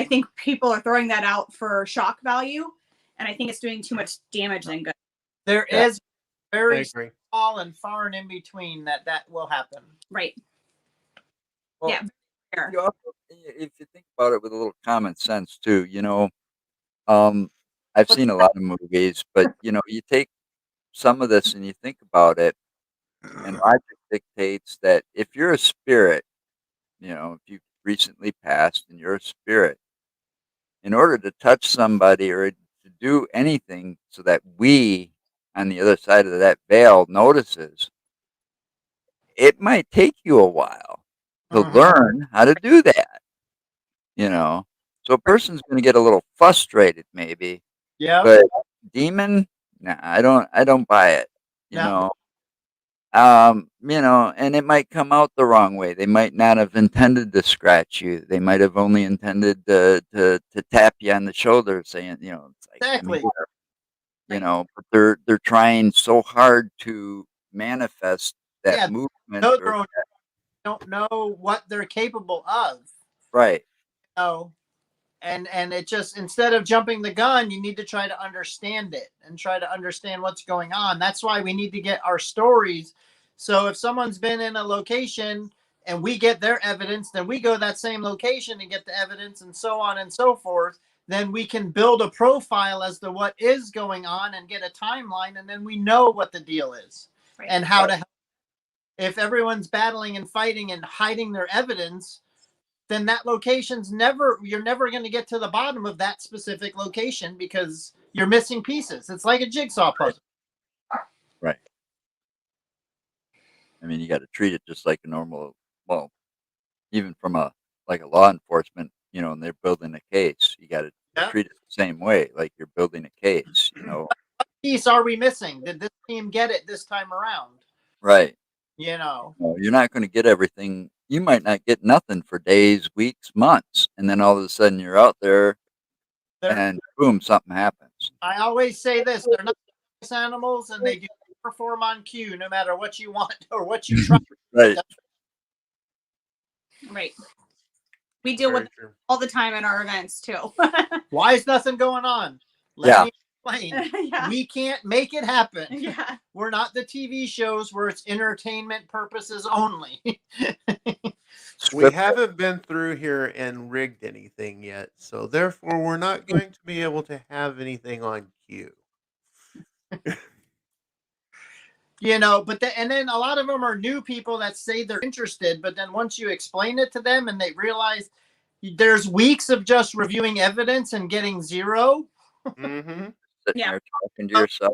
think people are throwing that out for shock value, and I think it's doing too much damage than good. There Yeah. is I very agree. small and far and in between that will happen. Right. Well, Yeah. Fair. you also, if you think about it with a little common sense too, I've seen a lot of movies, but you take some of this and you think about it, and logic dictates that if you're a spirit, if you've recently passed and you're a spirit, in order to touch somebody or to do anything so that we on the other side of that veil notices, it might take you a while to Mhm. learn how to do that, So a person's going to get a little frustrated maybe, Yeah. but demon, nah, I don't buy it, No. and it might come out the wrong way. They might not have intended to scratch you. They might have only intended to tap you on the shoulder, saying, it's like, Exactly. but they're trying so hard to manifest that Yeah. movement. No, don't know what they're capable of. Right. Oh, and it just, instead of jumping the gun, you need to try to understand it and try to understand what's going on. That's why we need to get our stories. So if someone's been in a location and we get their evidence, then we go to that same location and get the evidence, and so on and so forth. Then we can build a profile as to what is going on and get a timeline, and then we know what the deal is. Right. And how to help. If everyone's battling and fighting and hiding their evidence, then that you're never going to get to the bottom of that specific location because you're missing pieces. It's like a jigsaw puzzle. Right. I mean, you got to treat it just like a normal, well, even from a law enforcement, and they're building a case, you got to Yeah. treat it the same way, like you're building a case, What piece are we missing? Did this team get it this time around? Right. No, You're not going to get everything. You might not get nothing for days, weeks, months, and then all of a sudden you're out there, and boom, something happens. I always say this: they're not animals, and they do perform on cue, no matter what you want or what you try. Right. Right. We deal with True. all the time at our events too. Why is nothing going on? Yeah. Me explain. Yeah. We can't make it happen. Yeah. We're not the TV shows where it's entertainment purposes only. We haven't been through here and rigged anything yet, so therefore we're not going to be able to have anything on cue. And then a lot of them are new people that say they're interested, but then once you explain it to them and they realize there's weeks of just reviewing evidence and getting zero, Mm-hmm. Sitting Yeah. there talking to yourself.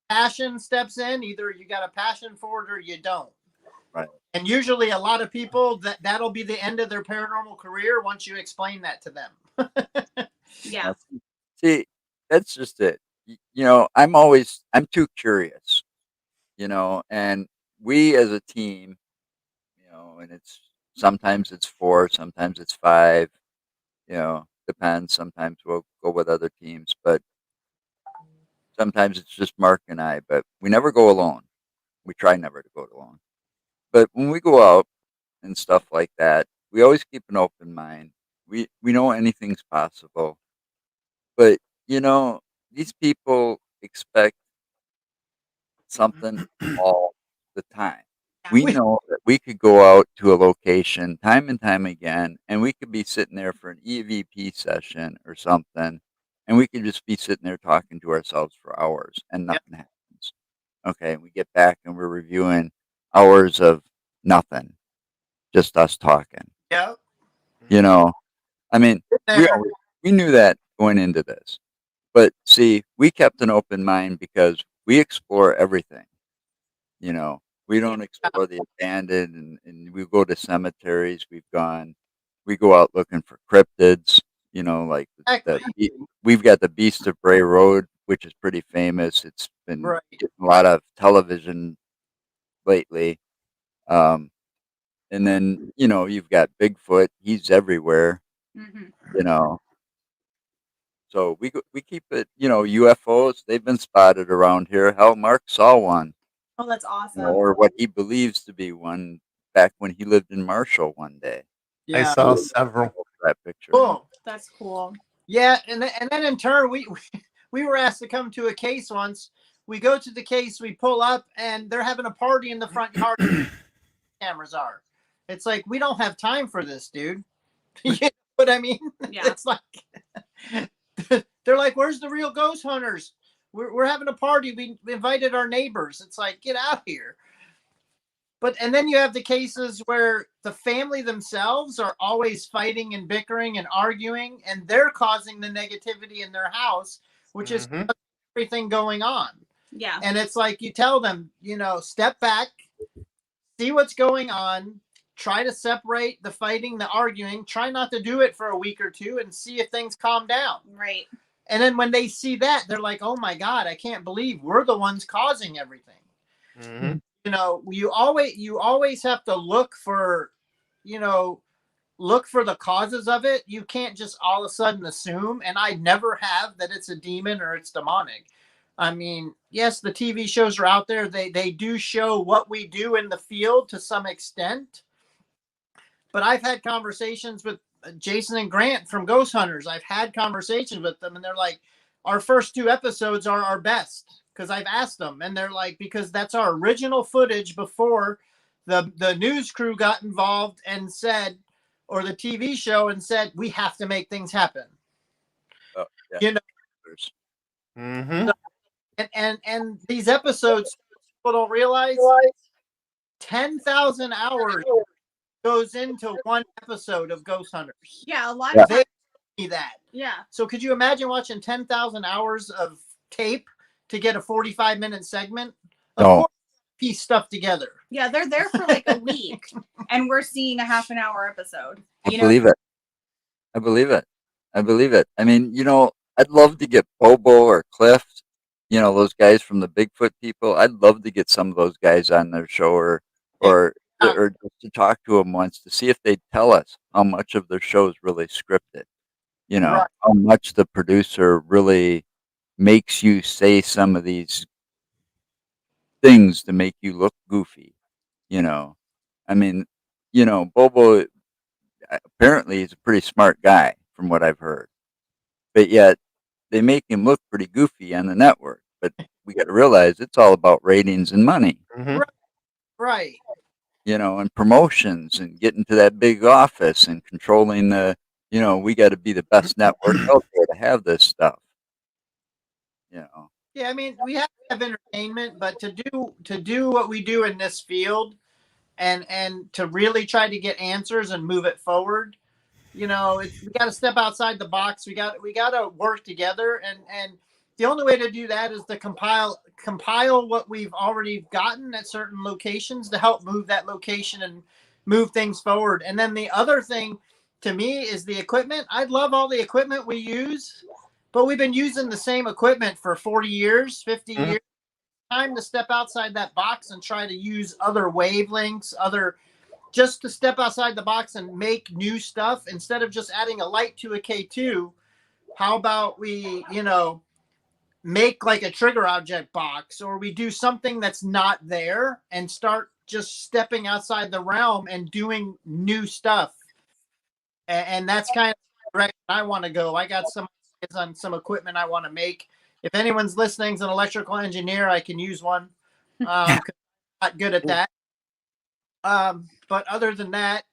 passion steps in. Either you got a passion for it or you don't. Right. And usually a lot of people that'll be the end of their paranormal career once you explain that to them. Yeah. See, that's just it. I'm too curious, and we as a team, and sometimes it's 4, sometimes it's 5, depends. Sometimes we'll go with other teams, but sometimes it's just Mark and I, but we never go alone. We try never to go alone. But when we go out and stuff like that, we always keep an open mind. We know anything's possible, but these people expect something all the time. We We- know that we could go out to a location time and time again, and we could be sitting there for an EVP session or something, and we could just be sitting there talking to ourselves for hours, and Yep. nothing happens. Okay, we get back and we're reviewing hours of nothing, just us talking. Yeah. I mean, we There. we knew that going into this, but see, we kept an open mind because we explore everything. We don't explore the abandoned, and we go to cemeteries. We go out looking for cryptids. Like Exactly. we've got the Beast of Bray Road, which is pretty famous. It's been Right. getting a lot of television lately. And then you've got Bigfoot. He's everywhere. Mhm. You know, so we keep it. UFOs. They've been spotted around here. Hell, Mark saw one. Oh, that's awesome. Or what he believes to be one back when he lived in Marshall one day. I Yeah. saw several. That picture. Cool. That's cool. Yeah, and then in turn we were asked to come to a case once. We go to the case, we pull up, and they're having a party in the front yard. Cameras are. It's like we don't have time for this, dude. You know what I mean? Yeah. It's like they're like, "Where's the real ghost hunters? We're having a party. We invited our neighbors." It's like, get out of here. And then you have the cases where the family themselves are always fighting and bickering and arguing, and they're causing the negativity in their house, which is Mhm. everything going on. Yeah. And it's like you tell them, step back, see what's going on, try to separate the fighting, the arguing, try not to do it for a week or two and see if things calm down. Right. And then when they see that, they're like, oh my God, I can't believe we're the ones causing everything. Mhm. You always have to look for the causes of it. You can't just all of a sudden assume, and I never have, that it's a demon or it's demonic. I mean, yes, the TV shows are out there. They do show what we do in the field to some extent. But I've had conversations with Jason and Grant from Ghost Hunters. I've had conversations with them, and they're like, our first 2 episodes are our best, because I've asked them, and they're like, because that's our original footage before the news crew got involved and said, or the TV show, and said, we have to make things happen. Oh, yeah. You know, Mhm. and these episodes, people don't realize 10,000 hours goes into one episode of Ghost Hunters. Yeah. A lot Yeah. of They times. see that. Yeah. So could you imagine watching 10,000 hours of tape to get a 45-minute segment? Of No. course, piece stuff together. Yeah. They're there for like a week, and we're seeing a half an hour episode. I believe it. I believe it. I believe it. I mean, I'd love to get Bobo or Cliff, those guys from the Bigfoot people. I'd love to get some of those guys on their show or just to talk to them once to see if they'd tell us how much of their show is really scripted. Right. How much the producer really makes you say some of these things to make you look goofy. I mean, Bobo apparently he's a pretty smart guy from what I've heard, but yet they make him look pretty goofy on the network. But we got to realize it's all about ratings and money, Mhm. Right. and promotions and getting to that big office and controlling we got to be the best network out there to have this stuff. Yeah, I mean, we have to have entertainment, but to do what we do in this field, and to really try to get answers and move it forward, we got to step outside the box. We got to work together, and the only way to do that is to compile what we've already gotten at certain locations to help move that location and move things forward. And then the other thing to me is the equipment. I love all the equipment we use, but we've been using the same equipment for 40 years, 50 Mhm. years. Time to step outside that box and try to use other wavelengths, just to step outside the box and make new stuff instead of just adding a light to a K2. How about we, make like a trigger object box, or we do something that's not there and start just stepping outside the realm and doing new stuff. And that's kind of the direction I want to go. I got some ideas on some equipment I want to make. If anyone's listening is an electrical engineer, I can use one. 'Cause I'm not good at that. But other than that,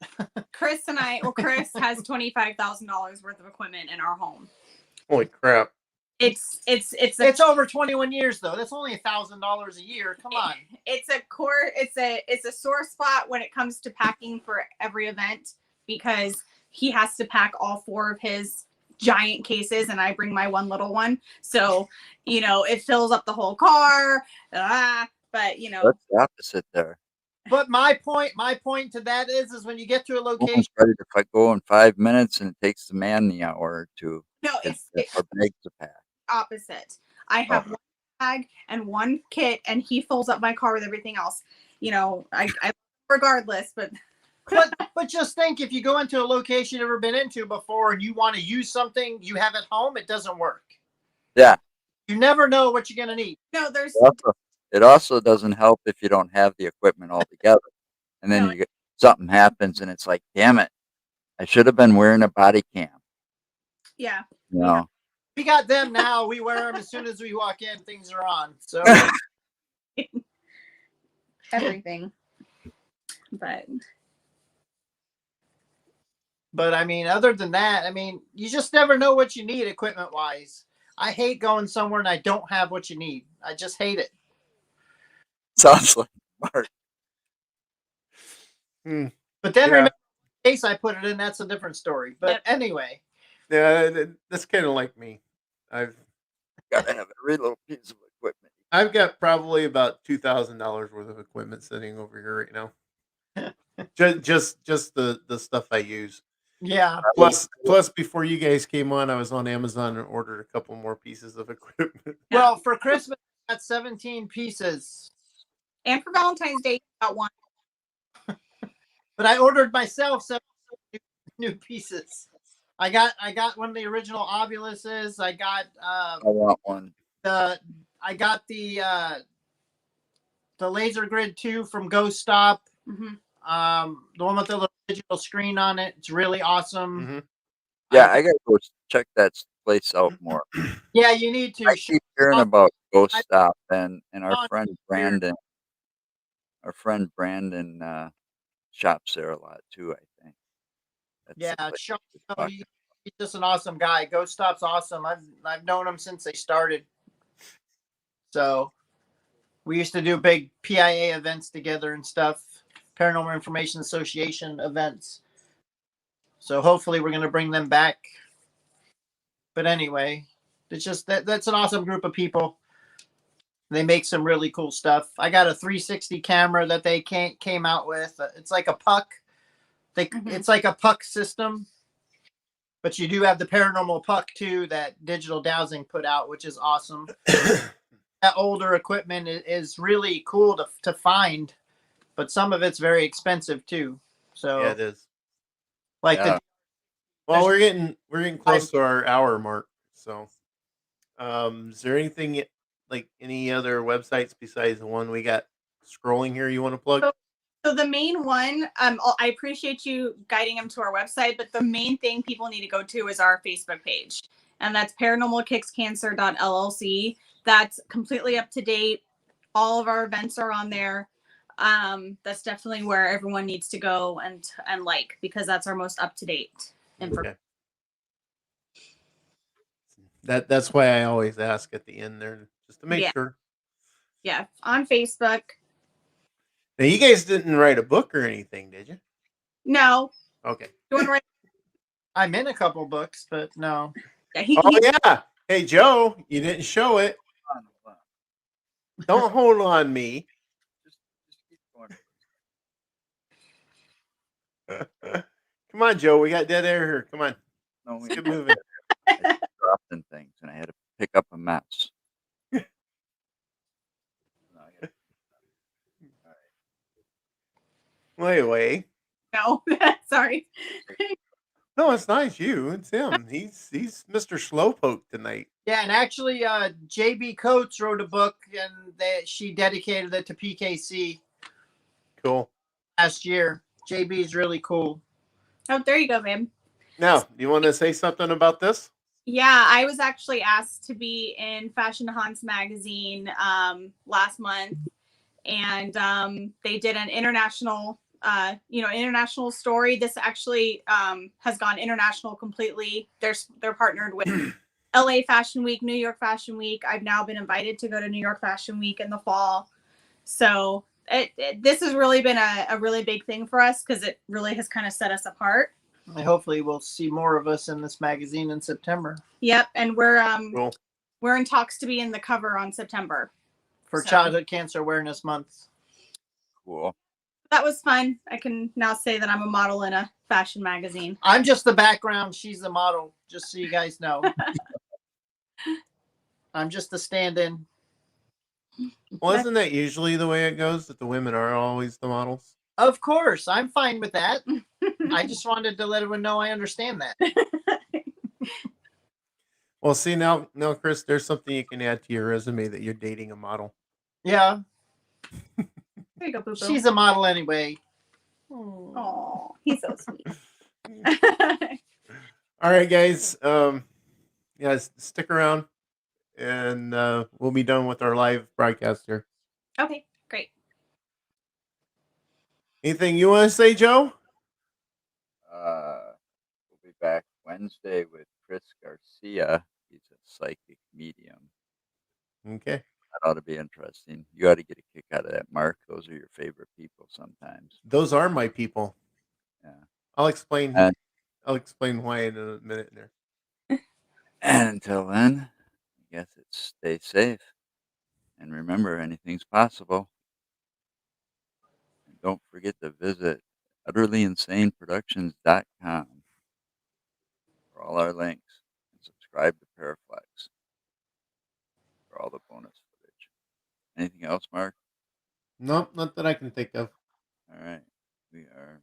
Chris has $25,000 worth of equipment in our home. Holy crap! It's over 21 years though. That's only $1,000 a year. Come on. It's a sore spot when it comes to packing for every event, because he has to pack all 4 of his giant cases and I bring my one little one. So, it fills up the whole car. But That's the opposite there. But my point to that is when you get to a location, Someone's ready to go in 5 minutes, and it takes the man the hour or two. No, It's it's our bags to pack. opposite. I have one bag and one kit, and he fills up my car with everything else. I regardless, but but just think, if you go into a location you've never been into before and you want to use something you have at home, it doesn't work. Yeah. You never know what you're going to need. no, there's It also doesn't help if you don't have the equipment altogether, and then No. something happens, and it's like, damn it, I should have been wearing a body cam. yeah. You know? We got them now. We wear them as soon as we walk in. Things are on. So Everything. But I mean, other than that, I mean, you just never know what you need equipment wise. I hate going somewhere and I don't have what you need. I just hate it. Sounds like Mark. But then remember the case I put it in, that's a different story. But anyway. Yeah, that's kind of like me. I've got to have every little piece of equipment. I've got probably about $2,000 worth of equipment sitting over here right now. just the stuff I use. Yeah. Plus, before you guys came on, I was on Amazon and ordered a couple more pieces of equipment. Well, for Christmas, I got 17 pieces. And for Valentine's Day, I got one. But I ordered myself 7 new pieces. I got one of the original Ovuluses. I got I want one. I got the Laser Grid 2 from Ghost Stop. Mm-hmm. The one with the little digital screen on it. It's really awesome. Mm-hmm. Yeah, I gotta go check that place out more. Yeah, you need to. I keep hearing about Ghost Stop, and our friend Brandon. Our friend Brandon shops there a lot too, I think. He's just an awesome guy. Ghost Stop's awesome. I've known him since they started. So we used to do big PIA events together and stuff, Paranormal Information Association events. So hopefully we're going to bring them back. But anyway, it's just that's an awesome group of people. They make some really cool stuff. I got a 360 camera that they came out with. It's like a puck. It's like a puck system. But you do have the paranormal puck too that Digital Dowsing put out, which is awesome. That older equipment is really cool to find, but some of it's very expensive too. So yeah, it is. Well, we're getting close to our hour mark. So, is there anything like any other websites besides the one we got scrolling here you want to plug? So the main one, I appreciate you guiding them to our website, but the main thing people need to go to is our Facebook page, and that's paranormalkickscancer.llc. That's completely up to date. All of our events are on there. That's definitely where everyone needs to go and because that's our most up to date information. Okay. That's why I always ask at the end there, just to make sure. Yeah, on Facebook. Now, you guys didn't write a book or anything, did you? No. Okay. You want to write? I'm in a couple books, but no. Yeah. Hey, Joe, you didn't show it. Don't hold on me. Just keep going. Come on, Joe. We got dead air here. Come on. No, Let's get moving. Dropped and things, and I had to pick up a mess. No, I gotta- Wait. No, sorry. No, it's not you. It's him. He's Mr. Slowpoke tonight. Yeah, and actually, J.B. Coates wrote a book, and she dedicated it to PKC Cool. last year. JB is really cool. Oh, there you go, babe. Now, do you want to say something about this? Yeah, I was actually asked to be in Fashion Haunts magazine last month, and they did an international, international story. This actually has gone international completely. They're partnered with LA Fashion Week, New York Fashion Week. I've now been invited to go to New York Fashion Week in the fall. So this has really been a really big thing for us because it really has kind of set us apart. And hopefully, we'll see more of us in this magazine in September. Yep, and we're Cool. we're in talks to be in the cover on September For So- Childhood Cancer Awareness Month. Cool. That was fun. I can now say that I'm a model in a fashion magazine. I'm just the background. She's the model, just so you guys know. I'm just the stand-in. Well, isn't that usually the way it goes? That the women are always the models? Of course, I'm fine with that. I just wanted to let everyone know I understand that. Well, see now, Chris, there's something you can add to your resume that you're dating a model. Yeah, There you go, Boo Boo. she's a model anyway. Oh, he's so sweet. All right, guys. Stick around, and we'll be done with our live broadcast here. Okay, great. Anything you want to say, Joe? We'll be back Wednesday with Chris Garcia. He's a psychic medium. Okay. That ought to be interesting. You ought to get a kick out of that, Mark. Those are your favorite people sometimes. Those are my people. Yeah. I'll explain. And- I'll explain why in a minute there. And until then, I guess it's stay safe. And remember, anything's possible. And don't forget to visit utterlyinsaneproductions.com for all our links. And subscribe to Paraflex for all the bonus footage. Anything else, Mark? Nope, not that I can think of. All right. We are